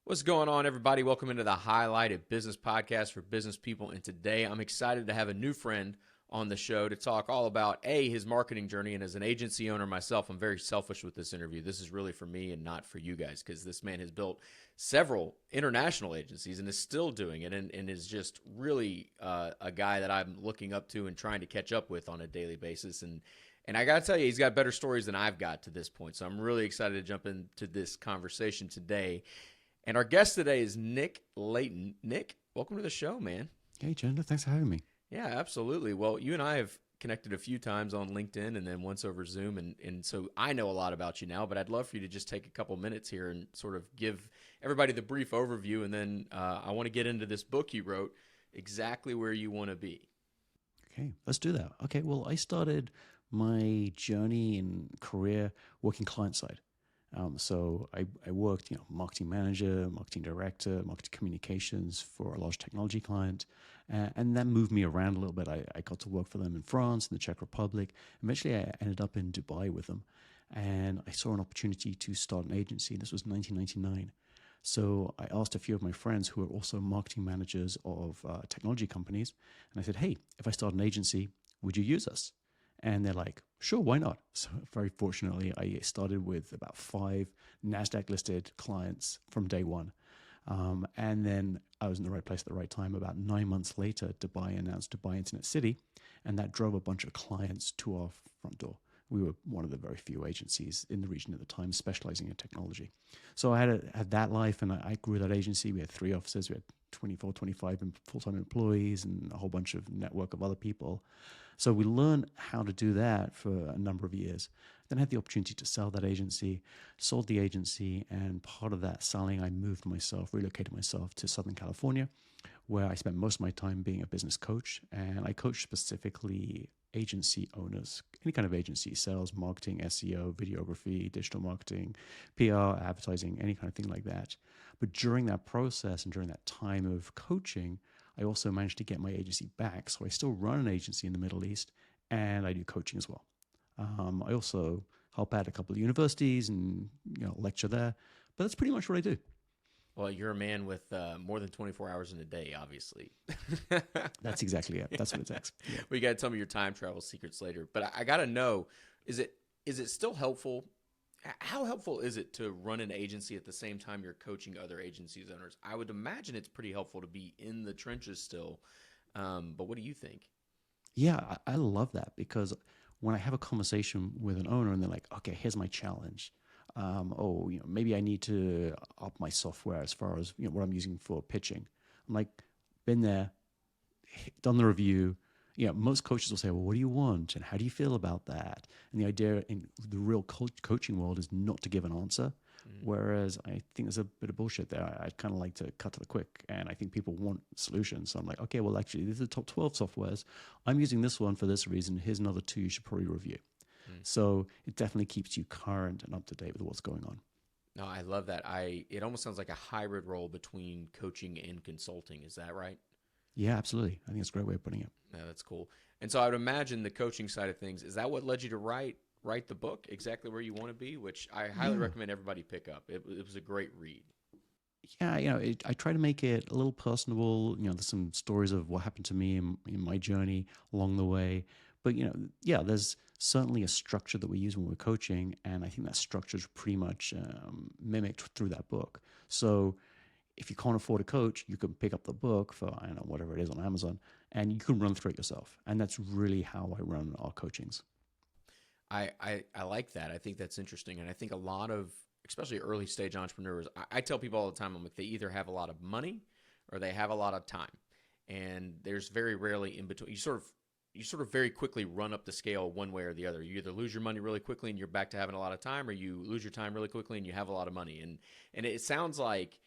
What's going on, everybody? Welcome into the Highlighted Business Podcast for business people. And today I'm excited to have a new friend on the show to talk all about his marketing journey. And as an agency owner myself, I'm very selfish with this interview. This is really for me and not for you guys, because this man has built several international agencies and is still doing it, and is just really a guy that I'm looking up to and trying to catch up with on a daily basis. And I got to tell you, he's got better stories than I've got to this point. So I'm really excited to jump into this conversation today. And our guest today is Leighton. Nick, welcome to the show, man. Hey, Chandler. Thanks for having me. Yeah, absolutely. Well, you and I have connected a few times on LinkedIn and then once over Zoom. And so I know a lot about you now, but I'd love for you to just take a couple minutes here and sort of give everybody the brief overview. And then I want to get into this book you wrote, Exactly Where You Want to Be. Okay, let's do that. Okay, well, I started my journey and career working client side. So I worked, marketing manager, marketing director, marketing communications for a large technology client, and that moved me around a little bit. I got to work for them in France, in the Czech Republic. Eventually, I ended up in Dubai with them, and I saw an opportunity to start an agency. This was 1999. So I asked a few of my friends who are also marketing managers of technology companies, and I said, "Hey, if I start an agency, would you use us?" And they're like, "Sure, why not?" So very fortunately, I started with about 5 NASDAQ-listed clients from day one. And then I was in the right place at the right time. About 9 months later, Dubai announced Dubai Internet City, and that drove a bunch of clients to our front door. We were one of the very few agencies in the region at the time specializing in technology. So I had that life, and I grew that agency. We had 3 offices. We had 24, 25 full-time employees and a whole bunch of network of other people. So we learned how to do that for a number of years. Then I had the opportunity to sell that agency, sold the agency, and part of that selling, I relocated myself to Southern California, where I spent most of my time being a business coach. And I coach specifically agency owners, any kind of agency, sales, marketing, SEO, videography, digital marketing, PR, advertising, any kind of thing like that. But during that process and during that time of coaching, I also managed to get my agency back. So I still run an agency in the Middle East, and I do coaching as well. I also help out a couple of universities and lecture there. But that's pretty much what I do. Well, you're a man with more than 24 hours in a day, obviously. That's exactly it. That's what it takes. Yeah. Well, you got to tell me your time travel secrets later. But I got to know, is it still helpful? How helpful is it to run an agency at the same time you're coaching other agencies owners? I would imagine it's pretty helpful to be in the trenches still. But what do you think? Yeah, I love that, because when I have a conversation with an owner and they're like, "Okay, here's my challenge. Maybe I need to up my software as far as what I'm using for pitching." I'm like, been there, done the review. Most coaches will say, "Well, what do you want? And how do you feel about that?" And the idea in the real coaching world is not to give an answer. Whereas I think there's a bit of bullshit there. I kind of like to cut to the quick, and I think people want solutions. So I'm like, okay, well, actually, these are the top 12 softwares. I'm using this one for this reason. Here's another 2 you should probably review. So it definitely keeps you current and up to date with what's going on. No, I love that. It almost sounds like a hybrid role between coaching and consulting. Is that right? Yeah, absolutely. I think it's a great way of putting it. Yeah, that's cool. And so I would imagine the coaching side of things, is that what led you to write the book, Exactly Where You Want to Be, which I highly recommend everybody pick up. It was a great read. Yeah, I try to make it a little personable. There's some stories of what happened to me in my journey along the way. But, there's certainly a structure that we use when we're coaching. And I think that structure is pretty much mimicked through that book. So if you can't afford a coach, you can pick up the book for, I don't know, whatever it is on Amazon, and you can run through it yourself. And that's really how I run our coachings. I like that. I think that's interesting. And I think a lot of, especially early stage entrepreneurs, I tell people all the time, I'm like, they either have a lot of money or they have a lot of time. And there's very rarely in between. You sort of very quickly run up the scale one way or the other. You either lose your money really quickly and you're back to having a lot of time, or you lose your time really quickly and you have a lot of money. And it sounds like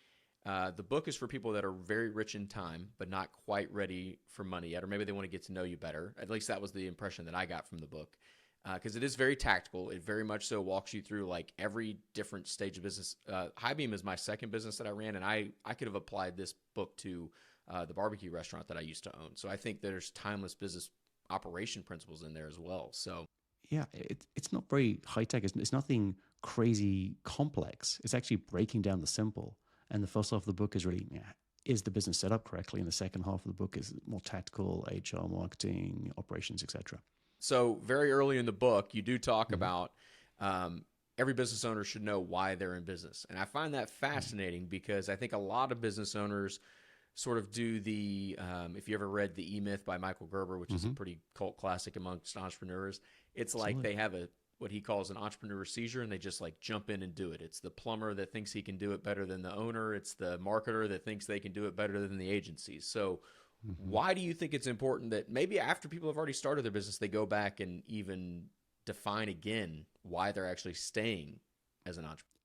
the book is for people that are very rich in time, but not quite ready for money yet, or maybe they want to get to know you better. At least that was the impression that I got from the book. Because it is very tactical. It very much so walks you through like every different stage of business. Highbeam is my second business that I ran, and I could have applied this book to the barbecue restaurant that I used to own. So I think there's timeless business operation principles in there as well. So yeah, it's not very high tech. It's nothing crazy complex. It's actually breaking down the simple. And the first half of the book is really, yeah, is the business set up correctly? And the second half of the book is more tactical, HR, marketing, operations, etc. So very early in the book, you do talk Mm-hmm. about every business owner should know why they're in business, and I find that fascinating because I think a lot of business owners sort of do the if you ever read the E-Myth by Michael Gerber, which is a Mm-hmm. pretty cult classic amongst entrepreneurs. It's like Absolutely. they have a what he calls an entrepreneur seizure, and they just like jump in and do it. It's the plumber that thinks he can do it better than the owner. It's the marketer that thinks they can do it better than the agencies. So Mm-hmm. why do you think it's important that maybe after people have already started their business, they go back and even define again why they're actually staying as an entrepreneur?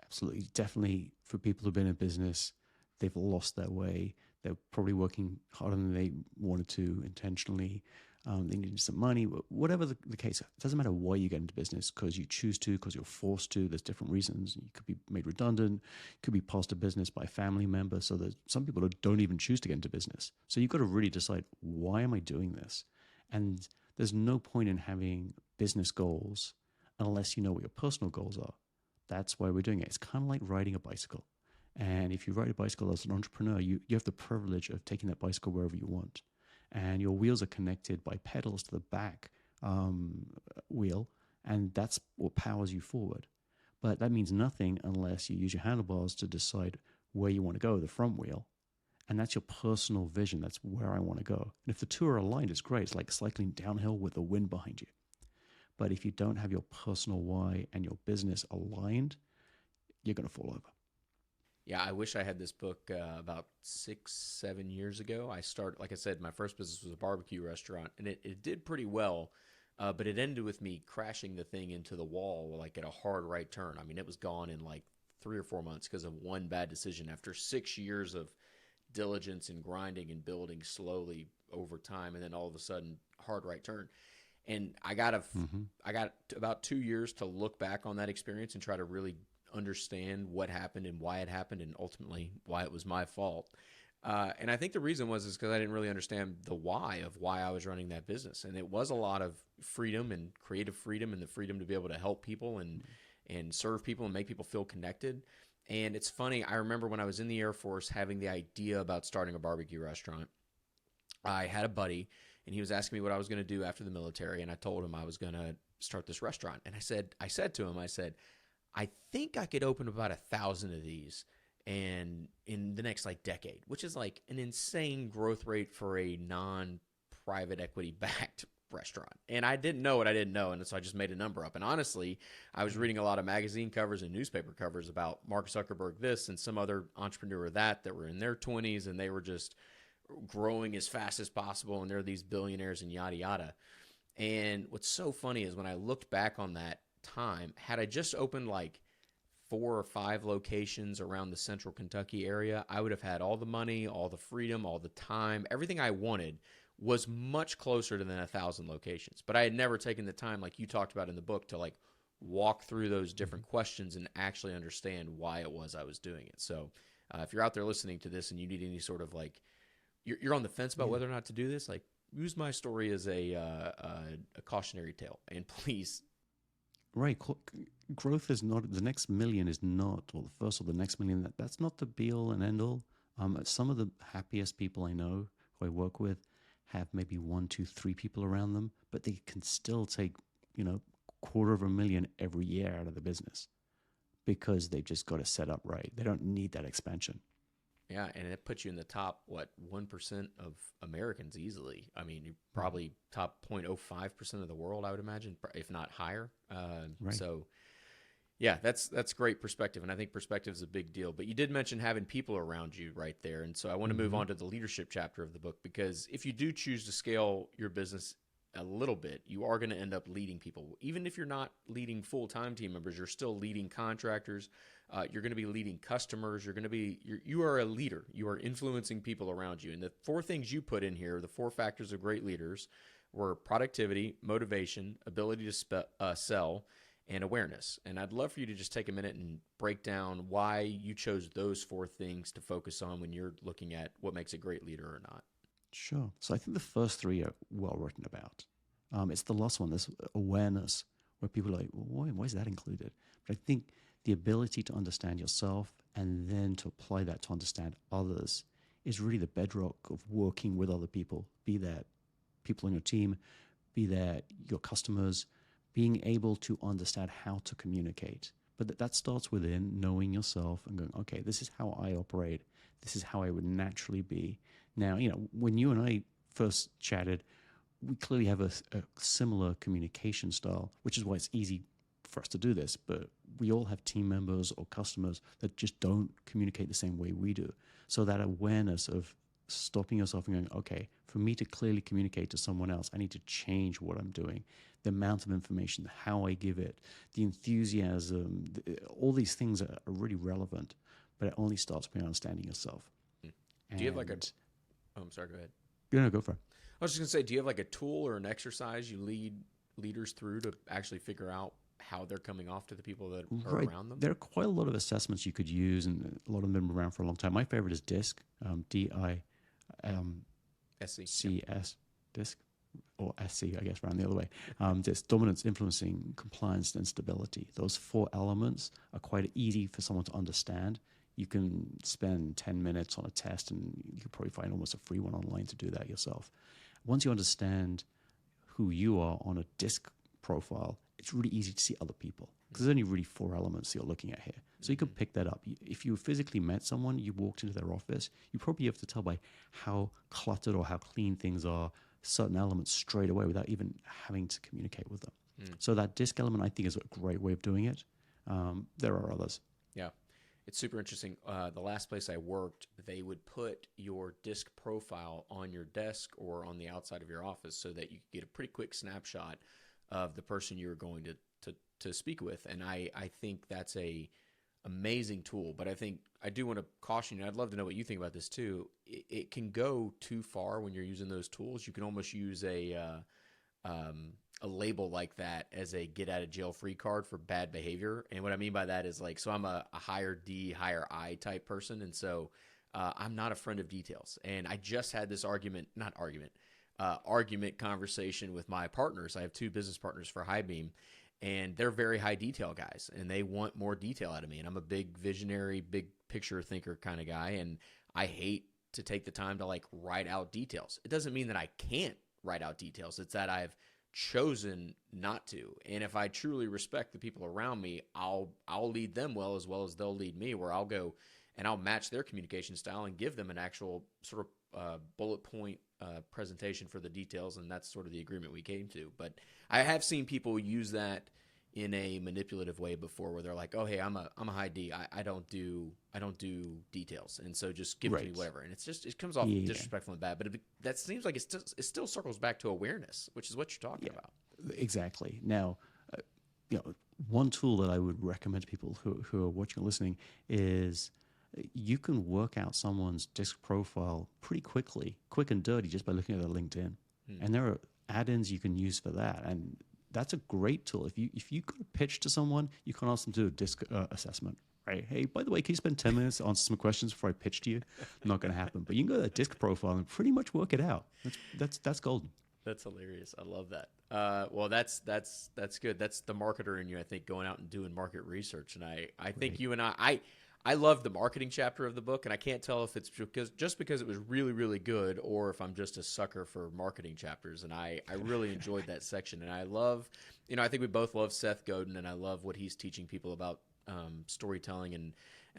Absolutely. Definitely for people who've been in business, they've lost their way. They're probably working harder than they wanted to intentionally. They needed some money, whatever the case. It doesn't matter why you get into business, because you choose to, because you're forced to. There's different reasons. You could be made redundant, could be passed a business by a family member. So there's some people who don't even choose to get into business. So you've got to really decide, why am I doing this? And there's no point in having business goals unless you know what your personal goals are. That's why we're doing it. It's kind of like riding a bicycle. And if you ride a bicycle as an entrepreneur, you have the privilege of taking that bicycle wherever you want. And your wheels are connected by pedals to the back um, wheel, and that's what powers you forward. But that means nothing unless you use your handlebars to decide where you want to go, the front wheel. And that's your personal vision. That's where I want to go. And if the two are aligned, it's great. It's like cycling downhill with the wind behind you. But if you don't have your personal why and your business aligned, you're going to fall over. Yeah, I wish I had this book about 6, 7 years ago. I started, like I said, my first business was a barbecue restaurant, and it did pretty well, but it ended with me crashing the thing into the wall like at a hard right turn. I mean, it was gone in like 3 or 4 months because of one bad decision after 6 years of diligence and grinding and building slowly over time, and then all of a sudden, hard right turn. And Mm-hmm. I got about 2 years to look back on that experience and try to really understand what happened and why it happened, and ultimately why it was my fault. And I think the reason was is because I didn't really understand the why of why I was running that business, and it was a lot of freedom and creative freedom and the freedom to be able to help people and serve people and make people feel connected. And it's funny, I remember when I was in the Air Force having the idea about starting a barbecue restaurant. I had a buddy, and he was asking me what I was going to do after the military, and I told him I was going to start this restaurant. And I said to him, I said, I think I could open about 1,000 of these, and in the next like decade, which is like an insane growth rate for a non-private equity backed restaurant. And I didn't know what I didn't know, and so I just made a number up. And honestly, I was reading a lot of magazine covers and newspaper covers about Mark Zuckerberg this and some other entrepreneur that were in their 20s, and they were just growing as fast as possible, and they're these billionaires and yada yada. And what's so funny is when I looked back on that time, had I just opened like 4 or 5 locations around the central Kentucky area, I would have had all the money, all the freedom, all the time, everything I wanted was much closer to than 1,000 locations. But I had never taken the time, like you talked about in the book, to like walk through those Mm-hmm. different questions and actually understand why it was I was doing it. So if you're out there listening to this and you need any sort of like you're on the fence about Yeah. whether or not to do this, like use my story as a cautionary tale, and please. Right. Growth is not, the next million is not, or the first or the next million, that's not the be all and end all. Some of the happiest people I know who I work with have maybe one, two, three people around them, but they can still take, you know, quarter of a million every year out of the business because they've just got it set up right. They don't need that expansion. Yeah, and it puts you in the top, what, 1% of Americans easily. I mean, you Mhm. probably top 0.05% of the world, I would imagine, if not higher. Right. So yeah, that's great perspective, and I think perspective is a big deal. But you did mention having people around you right there, and so I want to move Mm-hmm. on to the leadership chapter of the book, because if you do choose to scale your business a little bit, you are going to end up leading people. Even if you're not leading full-time team members, you're still leading contractors. You're going to be leading customers. You are a leader. You are influencing people around you. And the 4 things you put in here, the 4 factors of great leaders, were productivity, motivation, ability to sell, and awareness. And I'd love for you to just take a minute and break down why you chose those 4 things to focus on when you're looking at what makes a great leader or not. Sure. So I think the first three are well written about. It's the last one, this awareness, where people are like, well, why is that included? But I think the ability to understand yourself and then to apply that to understand others is really the bedrock of working with other people, be that people on your team, be that your customers, being able to understand how to communicate. But that starts within knowing yourself and going, okay, this is how I operate. This is how I would naturally be. Now, when you and I first chatted, we clearly have a similar communication style, which is why it's easy for us to do this. But we all have team members or customers that just don't communicate the same way we do. So that awareness of stopping yourself and going, okay, for me to clearly communicate to someone else, I need to change what I'm doing, the amount of information, how I give it, the enthusiasm, all these things are really relevant, but it only starts by understanding yourself. Do you have like a, oh, I'm sorry, go ahead. Go for it. I was just going to say, do you have like a tool or an exercise you lead leaders through to actually figure out how they're coming off to the people that are around them? There are quite a lot of assessments you could use, and a lot of them have been around for a long time. My favorite is DISC, D-I-C-S, DISC, or SC, I guess, around the other way. DISC, dominance, influencing, compliance, and stability. Those 4 elements are quite easy for someone to understand. You can spend 10 minutes on a test, and you can probably find almost a free one online to do that yourself. Once you understand who you are on a DISC profile, it's really easy to see other people because there's only really 4 elements you're looking at here. So you can pick that up. If you physically met someone, you walked into their office, you probably have to tell by how cluttered or how clean things are, certain elements straight away without even having to communicate with them. So that DISC element, I think, is a great way of doing it. There are others. Yeah. It's super interesting. The last place I worked, they would put your DISC profile on your desk or on the outside of your office so that you could get a pretty quick snapshot of the person you were going to speak with. And I think that's a amazing tool. But I think I do want to caution you. I'd love to know what you think about this too. It can go too far when you're using those tools. You can almost use a label like that as a get out of jail free card for bad behavior. And what I mean by that is like, so I'm a higher D, higher I type person. And so I'm not a friend of details. And I just had this argument conversation with my partners. I have 2 business partners for High Beam, and they're very high detail guys, and they want more detail out of me. And I'm a big visionary, big picture thinker kind of guy. And I hate to take the time to like write out details. It doesn't mean that I can't write out details. It's that I've chosen not to. And if I truly respect the people around me, I'll lead them well as they'll lead me, where I'll go and I'll match their communication style and give them an actual sort of bullet point presentation for the details. And that's sort of the agreement we came to. But I have seen people use that in a manipulative way before, where they're like, "Oh, hey, I'm a high D. I don't do details, and so just give it to me whatever." And it comes off disrespectful and bad. But that seems like it still circles back to awareness, which is what you're talking about. Exactly. Now, one tool that I would recommend to people who are watching or listening is you can work out someone's DISC profile pretty quickly, quick and dirty, just by looking at their LinkedIn. And there are add-ins you can use for that, and that's a great tool. If you got a pitch to someone, you can ask them to do a DISC assessment. Right? Hey, by the way, can you spend 10 minutes to answer some questions before I pitch to you? Not going to happen. But you can go to that DISC profile and pretty much work it out. That's golden. That's hilarious. I love that. Well, that's good. That's the marketer in you, I think, going out and doing market research. And I think you and I love the marketing chapter of the book, and I can't tell if it's because it was really, really good, or if I'm just a sucker for marketing chapters. And I really enjoyed that section. And I love, I think we both love Seth Godin, and I love what he's teaching people about storytelling. And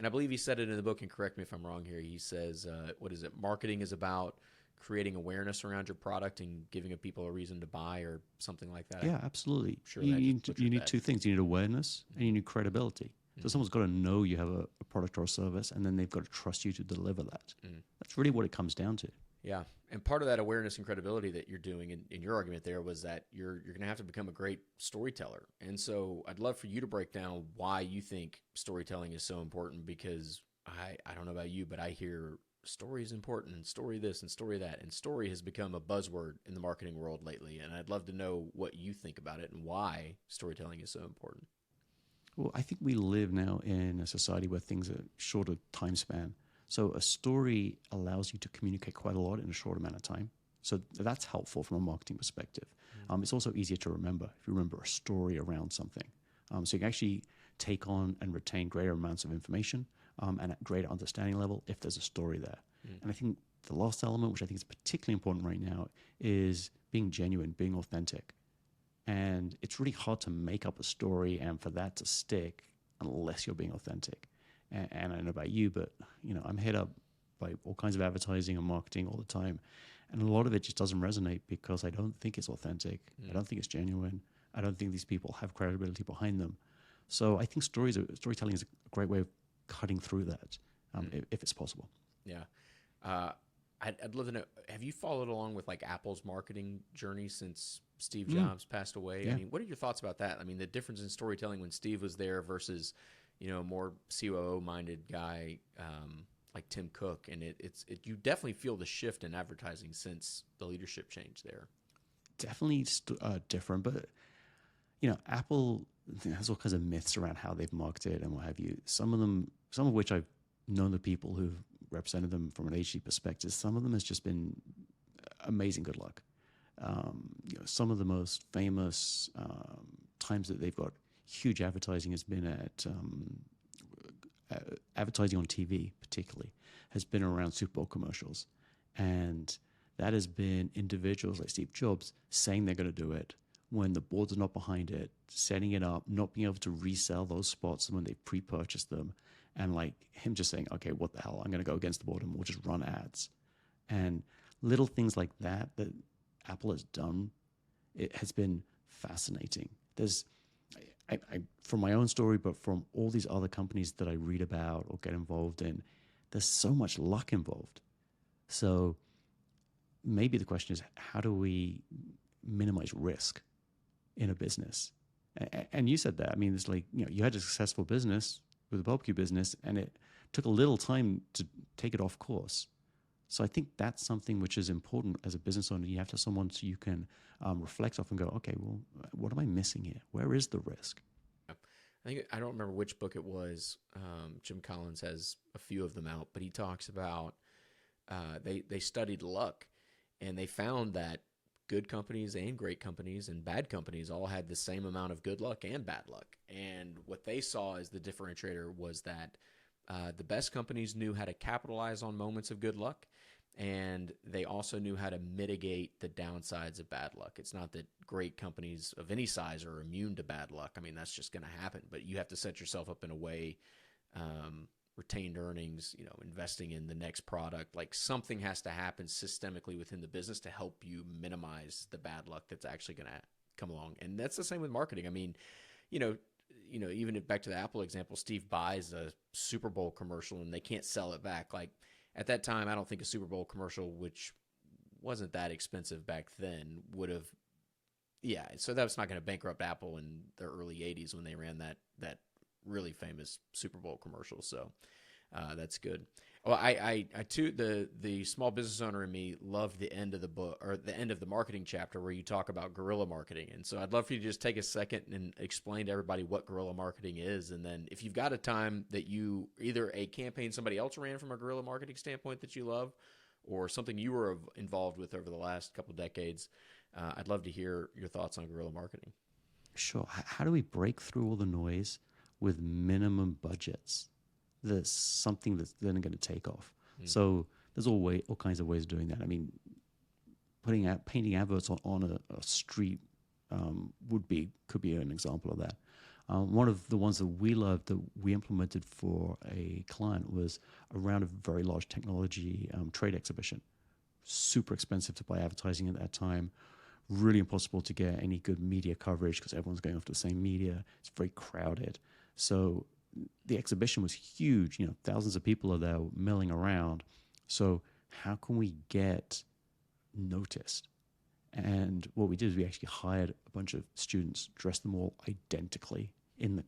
I believe he said it in the book, and correct me if I'm wrong here. He says, what is it? Marketing is about creating awareness around your product and giving people a reason to buy, or something like that. Yeah, absolutely. Sure, you need 2 things. You need awareness and you need credibility. So someone's got to know you have a product or a service, and then they've got to trust you to deliver that. That's really what it comes down to. Yeah. And part of that awareness and credibility that you're doing in your argument there was that you're going to have to become a great storyteller. And so I'd love for you to break down why you think storytelling is so important, because I don't know about you, but I hear story is important, and story this and story that, and story has become a buzzword in the marketing world lately. And I'd love to know what you think about it and why storytelling is so important. Well, I think we live now in a society where things are shorter time span. So a story allows you to communicate quite a lot in a short amount of time. So that's helpful from a marketing perspective. It's also easier to remember if you remember a story around something. So you can actually take on and retain greater amounts of information and at greater understanding level if there's a story there. And I think the last element, which I think is particularly important right now, is being genuine, being authentic. And it's really hard to make up a story and for that to stick unless you're being authentic. And I don't know about you, but I'm hit up by all kinds of advertising and marketing all the time. And a lot of it just doesn't resonate because I don't think it's authentic. I don't think it's genuine. I don't think these people have credibility behind them. So I think storytelling is a great way of cutting through that, if it's possible. Yeah. I'd love to know, have you followed along with like Apple's marketing journey since Steve Jobs passed away? Yeah. I mean, what are your thoughts about that? I mean, the difference in storytelling when Steve was there versus, more COO-minded guy like Tim Cook. And you definitely feel the shift in advertising since the leadership change there. Definitely different, but Apple has all kinds of myths around how they've marketed and what have you. Some of which I've known the people who've represented them from an agency perspective. Some of them has just been amazing good luck. Some of the most famous times that they've got huge advertising has been at advertising on TV, particularly, has been around Super Bowl commercials. And that has been individuals like Steve Jobs saying they're going to do it when the boards are not behind it, setting it up, not being able to resell those spots when they pre-purchased them. And like him just saying, okay, what the hell? I'm going to go against the board and we'll just run ads. And little things like that Apple has done, it has been fascinating. There's, from my own story, but from all these other companies that I read about or get involved in, there's so much luck involved. So maybe the question is, how do we minimize risk in a business? And you said that. I mean, it's like, you had a successful business with the barbecue business, and it took a little time to take it off course. So I think that's something which is important as a business owner. You have to have someone so you can reflect off and go, okay, well, what am I missing here? Where is the risk? I don't remember which book it was. Jim Collins has a few of them out, but he talks about they studied luck, and they found that good companies and great companies and bad companies all had the same amount of good luck and bad luck. And what they saw as the differentiator was that the best companies knew how to capitalize on moments of good luck, and they also knew how to mitigate the downsides of bad luck. It's not that great companies of any size are immune to bad luck. I mean, that's just going to happen, but you have to set yourself up in a way, retained earnings, investing in the next product, like something has to happen systemically within the business to help you minimize the bad luck that's actually going to come along. And that's the same with marketing. I mean, even back to the Apple example, Steve buys a Super Bowl commercial and they can't sell it back. Like at that time, I don't think a Super Bowl commercial, which wasn't that expensive back then, would have. Yeah, so that was not going to bankrupt Apple in the early '80s when they ran that really famous Super Bowl commercial. So that's good. Well, I too, the small business owner in me loved the end of the book, or the end of the marketing chapter, where you talk about guerrilla marketing. And so I'd love for you to just take a second and explain to everybody what guerrilla marketing is. And then if you've got a time that you, either a campaign somebody else ran from a guerrilla marketing standpoint that you love, or something you were involved with over the last couple of decades, I'd love to hear your thoughts on guerrilla marketing. Sure. How do we break through all the noise with minimum budgets? There's something that's then going to take off. So there's all kinds of ways of doing that. I mean, painting adverts on a street could be an example of that. One of the ones that we loved that we implemented for a client was around a very large technology trade exhibition. Super expensive to buy advertising at that time. Really impossible to get any good media coverage because everyone's going after the same media. It's very crowded. So the exhibition was huge. Thousands of people are there milling around. So how can we get noticed? And what we did is we actually hired a bunch of students, dressed them all identically in the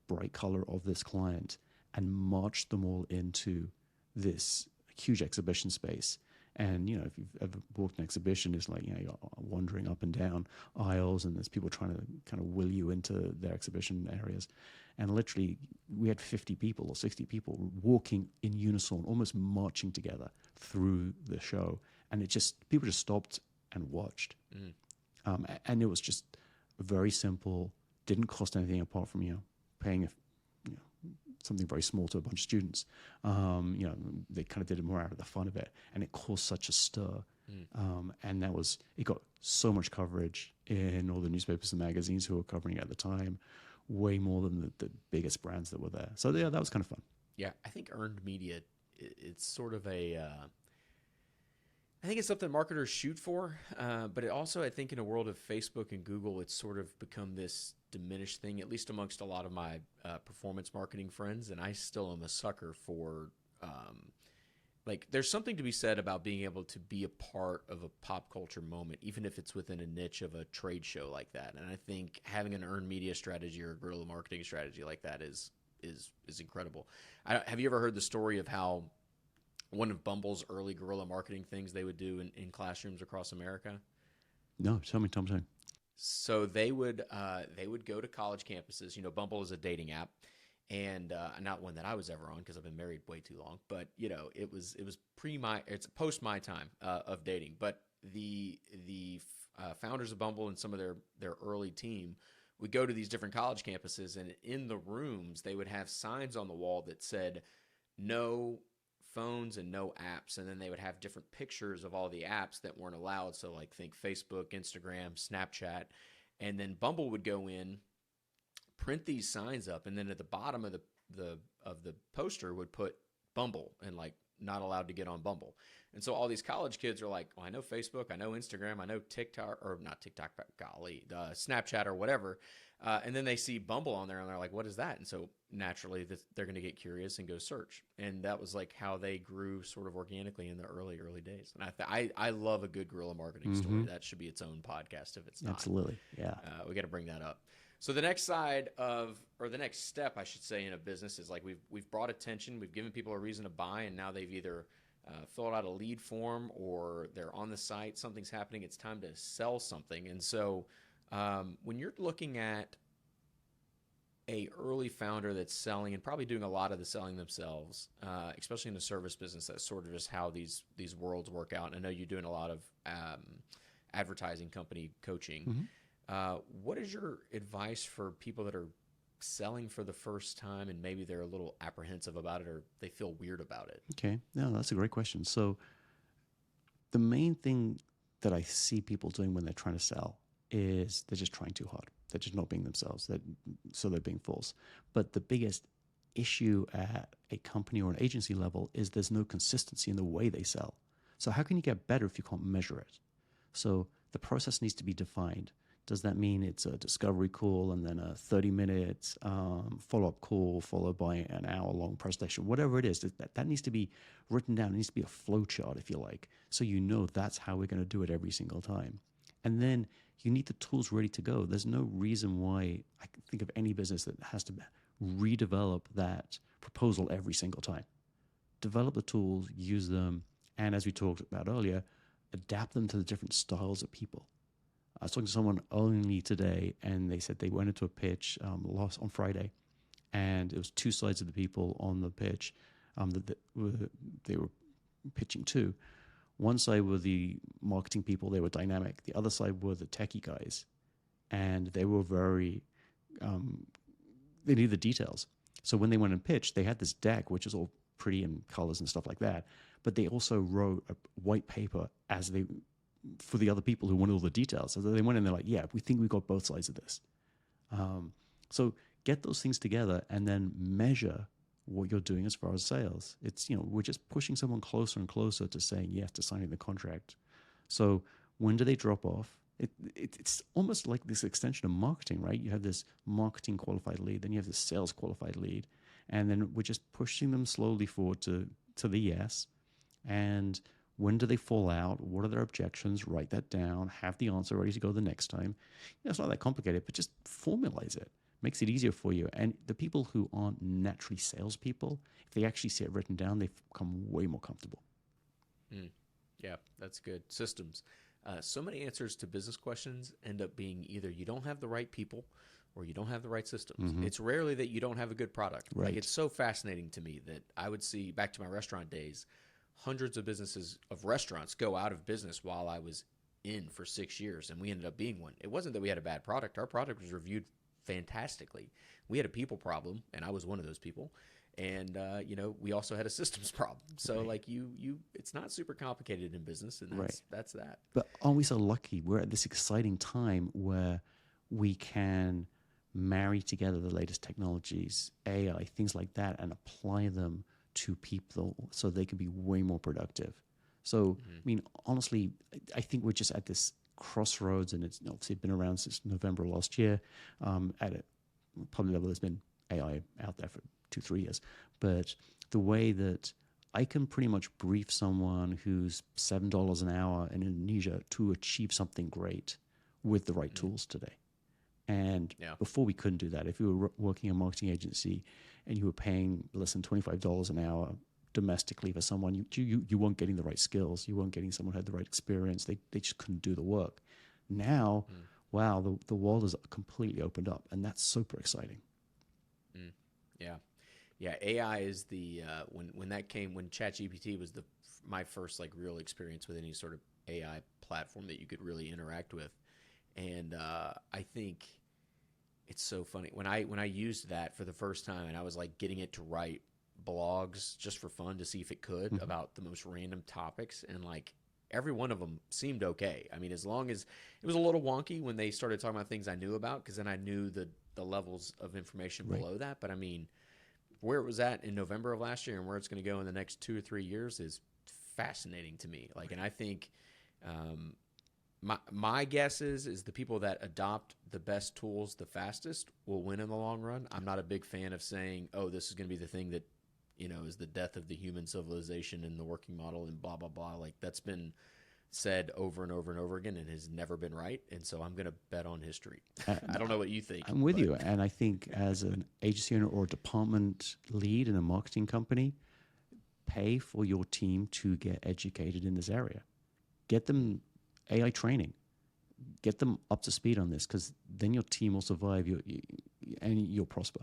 bright color of this client, and marched them all into this huge exhibition space. And, if you've ever walked an exhibition, it's like, you're wandering up and down aisles and there's people trying to kind of will you into their exhibition areas. And literally we had 50 people or 60 people walking in unison, almost marching together through the show. And people just stopped and watched. And it was just very simple, didn't cost anything apart from, paying something very small to a bunch of students. They kind of did it more out of the fun of it, and it caused such a stir. And it got so much coverage in all the newspapers and magazines who were covering it at the time, way more than the biggest brands that were there. So yeah, that was kind of fun. Yeah, I think earned media, it's sort of I think it's something marketers shoot for, but it also, I think in a world of Facebook and Google, it's sort of become this diminished thing, at least amongst a lot of my performance marketing friends, and I still am a sucker for there's something to be said about being able to be a part of a pop culture moment, even if it's within a niche of a trade show like that. And I think having an earned media strategy or a guerrilla marketing strategy like that is incredible. Have you ever heard the story of how one of Bumble's early guerrilla marketing things they would do in classrooms across America? No, tell me. So they would go to college campuses. Bumble is a dating app, and not one that I was ever on because I've been married way too long. But it's post my time of dating. But the founders of Bumble and some of their early team would go to these different college campuses, and in the rooms they would have signs on the wall that said no phones and no apps, and then they would have different pictures of all the apps that weren't allowed. So think Facebook, Instagram, Snapchat, and then Bumble would go in, print these signs up, and then at the bottom of the poster would put Bumble and not allowed to get on Bumble. And so all these college kids are like, well, I know Facebook, I know Instagram, I know TikTok, or not TikTok, but Snapchat or whatever. And then they see Bumble on there and they're like, what is that? And so naturally they're going to get curious and go search. And that was how they grew sort of organically in the early days. And I love a good guerrilla marketing story. That should be its own podcast if it's not. Absolutely. Yeah. We got to bring that up. So the next the next step, I should say, in a business is we've brought attention, we've given people a reason to buy, and now they've either filled out a lead form or they're on the site, something's happening, it's time to sell something. And so when you're looking at a early founder that's selling and probably doing a lot of the selling themselves, especially in the service business, that's sort of just how these worlds work out. And I know you're doing a lot of advertising company coaching. What is your advice for people that are selling for the first time and maybe they're a little apprehensive about it or they feel weird about it? Okay. No, that's a great question. So the main thing that I see people doing when they're trying to sell is they're just trying too hard. They're just not being themselves. So they're being false. But the biggest issue at a company or an agency level is there's no consistency in the way they sell. So how can you get better if you can't measure it? So the process needs to be defined. Does that mean it's a discovery call and then a 30-minute follow-up call followed by an hour-long presentation? Whatever it is, that needs to be written down. It needs to be a flow chart, if you like, so that's how we're going to do it every single time. And then you need the tools ready to go. There's no reason why I can think of any business that has to redevelop that proposal every single time. Develop the tools, use them, and as we talked about earlier, adapt them to the different styles of people. I was talking to someone only today, and they said they went into a pitch on Friday, and it was two sides of the people on the pitch that they were pitching to. One side were the marketing people, they were dynamic. The other side were the techie guys, and they were very, they knew the details. So when they went and pitched, they had this deck, which is all pretty in colors and stuff like that, but they also wrote a white paper for the other people who wanted all the details. So they went in, they're like, yeah, we think we got both sides of this. So get those things together and then measure what you're doing as far as sales. It's, we're just pushing someone closer and closer to saying yes to signing the contract. So when do they drop off? It's almost like this extension of marketing, right? You have this marketing qualified lead, then you have this sales qualified lead, and then we're just pushing them slowly forward to the yes. And when do they fall out? What are their objections? Write that down. Have the answer ready to go the next time. It's not that complicated, but just formalize it. Makes it easier for you. And the people who aren't naturally salespeople, if they actually see it written down, they become way more comfortable. Yeah, that's good. Systems. So many answers to business questions end up being either you don't have the right people or you don't have the right systems. It's rarely that you don't have a good product. Right. It's so fascinating to me that I would see, back to my restaurant days, hundreds of businesses of restaurants go out of business while I was in for 6 years, and we ended up being one. It wasn't that we had a bad product. Our product was reviewed fantastically. We had a people problem, and I was one of those people. And we also had a systems problem. So Right. like it's not super complicated in business, and Right. that's that. But aren't we so lucky? We're at this exciting time where we can marry together the latest technologies, AI, things like that, and apply them to people so they can be way more productive. So, I mean, honestly, I think we're just at this crossroads, and it's obviously been around since November of last year. At a public level, there's been AI out there for 2, 3 years, but the way that I can pretty much brief someone who's $7 an hour in Indonesia to achieve something great with the right tools today. And Yeah. before we couldn't do that. If you were working a marketing agency and you were paying less than $25 an hour domestically for someone, you weren't getting the right skills. You weren't getting someone who had the right experience. They just couldn't do the work. Now, wow, the world has completely opened up, and that's super exciting. Yeah. Yeah, AI is the when that came, when ChatGPT was my first like real experience with any sort of AI platform that you could really interact with, and I think it's so funny when I used that for the first time, and I was like getting it to write blogs just for fun to see if it could about the most random topics, and like every one of them seemed okay. I mean, as long as it was a little wonky when they started talking about things I knew about, because then I knew the levels of information Right. below that, but I mean where it was at in November of last year and where it's going to go in the next 2 or 3 years is fascinating to me. Like, and I think my guess is the people that adopt the best tools the fastest will win in the long run. I'm not a big fan of saying, oh, this is going to be the thing that is the death of the human civilization and the working model and blah blah blah. Like that's been said over and over and over again and has never been right. And so I'm going to bet on history. I don't know what you think. I'm with you. And I think as an agency owner or a department lead in a marketing company, pay for your team to get educated in this area. Get them AI training. Get them up to speed on this, because then your team will survive and you'll prosper.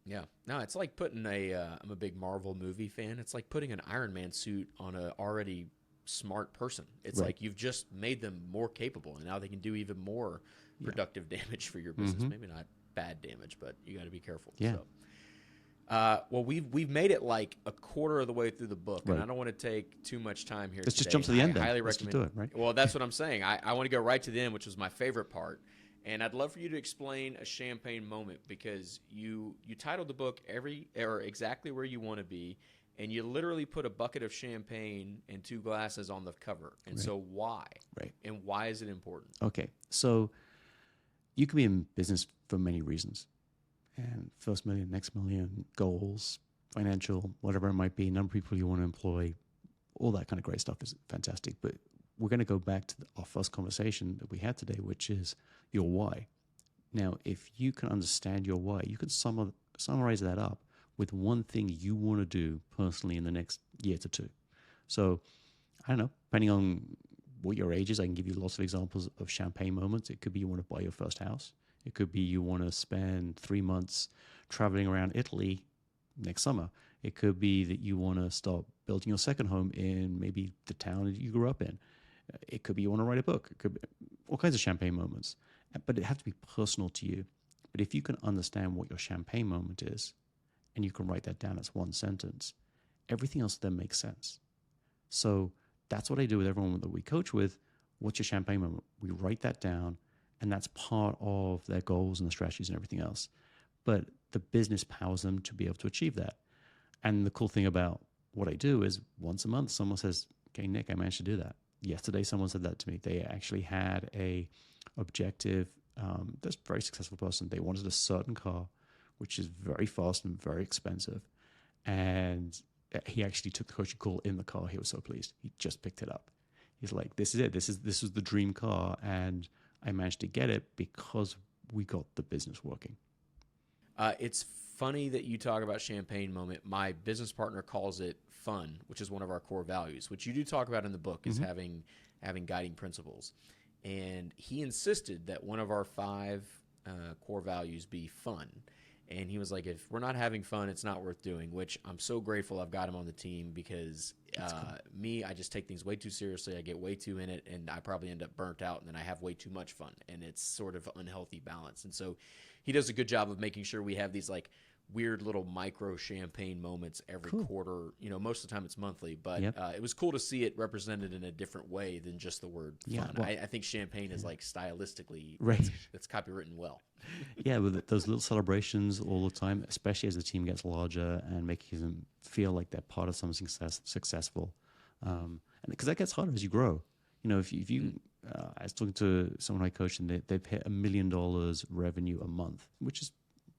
Yeah. No, it's like putting I'm a big Marvel movie fan. It's like putting an Iron Man suit on a already smart person. It's Right. like you've just made them more capable, and now they can do even more productive damage for your business. Maybe not bad damage, but you got to be careful. Yeah. So, well, we've made it like a quarter of the way through the book, and Right. I don't want to take too much time here. Let's just today. jump to the I end then. highly Let's just recommend. do it, right? Well, that's what I'm saying. I want to go right to the end, which was my favorite part. And I'd love for you to explain a champagne moment, because you titled the book exactly where you want to be, and you literally put a bucket of champagne and 2 glasses on the cover. And so why? Right. And why is it important? Okay. So you can be in business for many reasons. And first million, next million, goals, financial, whatever it might be, number of people you want to employ, all that kind of great stuff is fantastic. But we're going to go back to our first conversation that we had today, which is your why. Now, if you can understand your why, you can summarize that up with one thing you want to do personally in the next year to 2. So, I don't know, depending on what your age is, I can give you lots of examples of champagne moments. It could be you want to buy your first house. It could be you want to spend 3 months traveling around Italy next summer. It could be that you want to start building your second home in maybe the town that you grew up in. It could be you want to write a book. It could be all kinds of champagne moments, but it has to be personal to you. But if you can understand what your champagne moment is, and you can write that down as one sentence, everything else then makes sense. So that's what I do with everyone that we coach with. What's your champagne moment? We write that down, and that's part of their goals and the strategies and everything else. But the business powers them to be able to achieve that. And the cool thing about what I do is once a month, someone says, okay, Nick, I managed to do that. Yesterday, someone said that to me. They actually had a objective. This very successful person. They wanted a certain car, which is very fast and very expensive. And he actually took the coaching call in the car. He was so pleased. He just picked it up. He's like, this is it. This is the dream car. And I managed to get it because we got the business working. It's funny that you talk about champagne moment. My business partner calls it fun, which is one of our core values, which you do talk about in the book, is having guiding principles. And he insisted that one of our 5 core values be fun. And he was like, if we're not having fun, it's not worth doing, which I'm so grateful I've got him on the team, because I just take things way too seriously. I get way too in it, and I probably end up burnt out, and then I have way too much fun, and it's sort of unhealthy balance. And so he does a good job of making sure we have these like weird little micro champagne moments every Cool. quarter. You know, most of the time it's monthly, but Yep. it was cool to see it represented in a different way than just the word Yeah. fun. Well, I think champagne is like stylistically, right. that's copywritten well. Yeah, with those little celebrations all the time, especially as the team gets larger and making them feel like they're part of something successful. And because that gets harder as you grow. You know, if Mm. you, I was talking to someone I coached and they've hit $1 million revenue a month, which is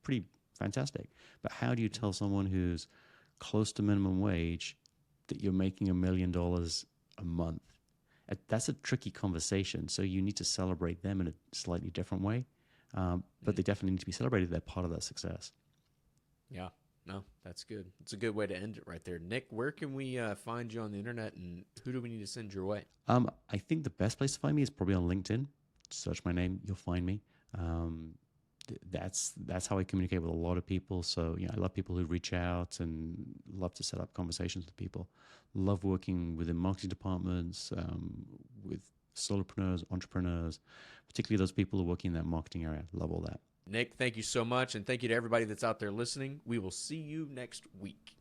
pretty fantastic. But how do you tell someone who's close to minimum wage that you're making $1 million a month? That's a tricky conversation. So you need to celebrate them in a slightly different way. But they definitely need to be celebrated. They're part of that success. Yeah. No, that's good. It's a good way to end it right there. Nick, where can we find you on the internet, and who do we need to send your way? I think the best place to find me is probably on LinkedIn. Search my name, you'll find me. That's how I communicate with a lot of people. So I love people who reach out and love to set up conversations with people. Love working within marketing departments, with solopreneurs, entrepreneurs, particularly those people who are working in that marketing area. Love all that. Nick, thank you so much, and thank you to everybody that's out there listening. We will see you next week.